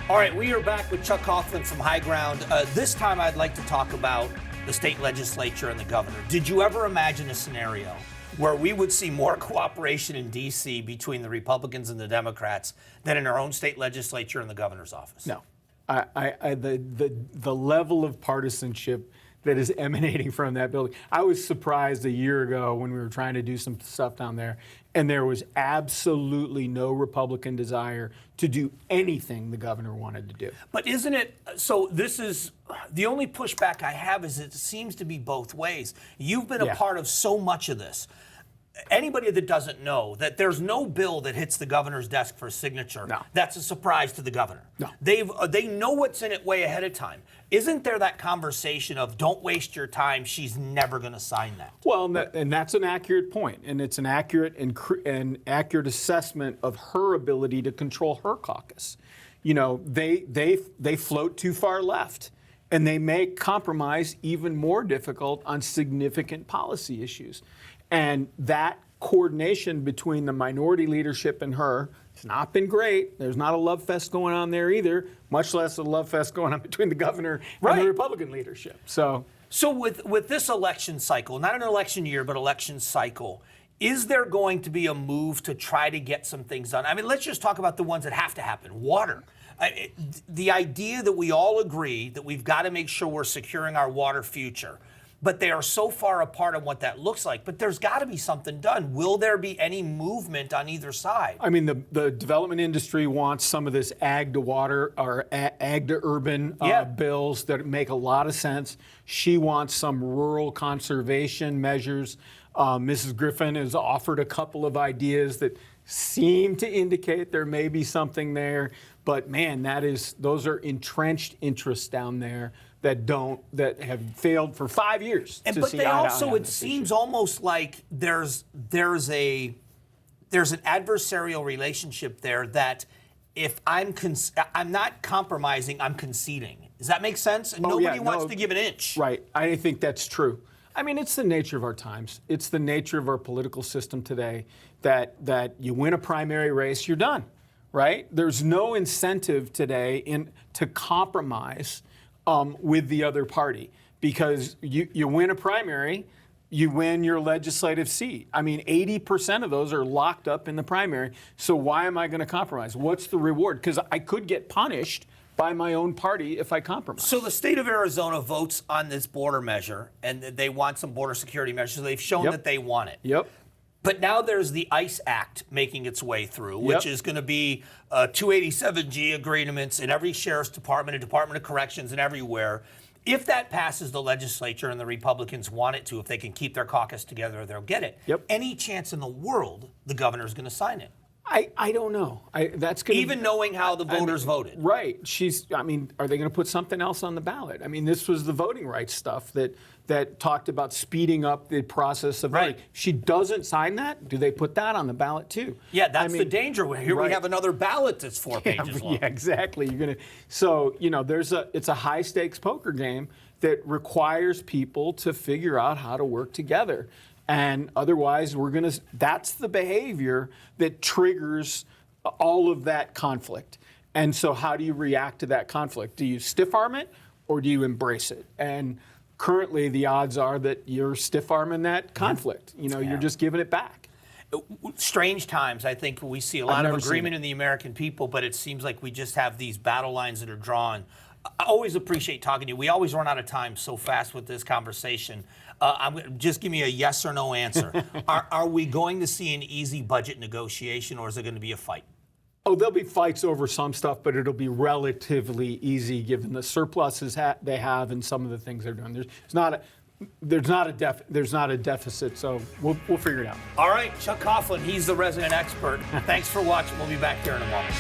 All right, we are back with Chuck Coughlin from High Ground. This time I'd like to talk about the state legislature and the governor. Did you ever imagine a scenario where we would see more cooperation in D.C. between the Republicans and the Democrats than in our own state legislature and the governor's office? No. The level of partisanship that is emanating from that building. I was surprised a year ago when we were trying to do some stuff down there, and there was absolutely no Republican desire to do anything the governor wanted to do. But isn't it, so this is, the only pushback I have is it seems to be both ways. You've been a part of so much of this. Anybody that doesn't know that there's no bill that hits the governor's desk for signature that's a surprise to the governor. No. They know what's in it way ahead of time. Isn't there that conversation of don't waste your time, she's never going to sign that? Well, and that's an accurate point, and it's an accurate and accurate assessment of her ability to control her caucus. You know, they float too far left, and they make compromise even more difficult on significant policy issues. And that coordination between the minority leadership and her has not been great. There's not a love fest going on there either, much less a love fest going on between the governor and the Republican leadership. So with this election cycle, not an election year, but election cycle, is there going to be a move to try to get some things done? I mean, let's just talk about the ones that have to happen. Water. The idea that we all agree that we've got to make sure we're securing our water future, but they are so far apart on what that looks like. But there's got to be something done. Will there be any movement on either side? I mean, the development industry wants some of this ag to water or ag to urban bills that make a lot of sense. She wants some rural conservation measures. Mrs. Griffin has offered a couple of ideas that seem to indicate there may be something there. But man, those are entrenched interests down there that have failed for 5 years. But they also, it seems almost like there's an adversarial relationship there that if I'm not compromising, I'm conceding. Does that make sense? And nobody wants to give an inch. Right. I think that's true. I mean, it's the nature of our times. It's the nature of our political system today that you win a primary race, you're done. Right? There's no incentive today to compromise with the other party, because you win a primary, you win your legislative seat. I mean, 80% of those are locked up in the primary. So why am I going to compromise? What's the reward? Because I could get punished by my own party if I compromise. So the state of Arizona votes on this border measure, and they want some border security measures. They've shown that they want it. Yep. But now there's the ICE Act making its way through, which is going to be 287G agreements in every sheriff's department and Department of Corrections and everywhere. If that passes the legislature and the Republicans want it to, if they can keep their caucus together, they'll get it. Yep. Any chance in the world the governor's going to sign it? I don't know. That's going even knowing how the voters voted. Right. Are they going to put something else on the ballot? I mean, this was the voting rights stuff that talked about speeding up the process of voting. She doesn't sign that. Do they put that on the ballot too? Yeah, that's the danger. Here we have another ballot that's 4 pages long. Yeah, exactly. So it's a high stakes poker game that requires people to figure out how to work together. And otherwise, that's the behavior that triggers all of that conflict. And so how do you react to that conflict? Do you stiff arm it or do you embrace it? And currently, the odds are that you're stiff arming that conflict. You're just giving it back. Strange times. I think we see a lot of agreement in the American people, but it seems like we just have these battle lines that are drawn. I always appreciate talking to you. We always run out of time so fast with this conversation. Just give me a yes or no answer. Are we going to see an easy budget negotiation, or is it going to be a fight? Oh, there'll be fights over some stuff, but it'll be relatively easy given the surpluses they have and some of the things they're doing. There's not a deficit, so we'll figure it out. All right, Chuck Coughlin, he's the resident expert. Thanks for watching. We'll be back here in a moment.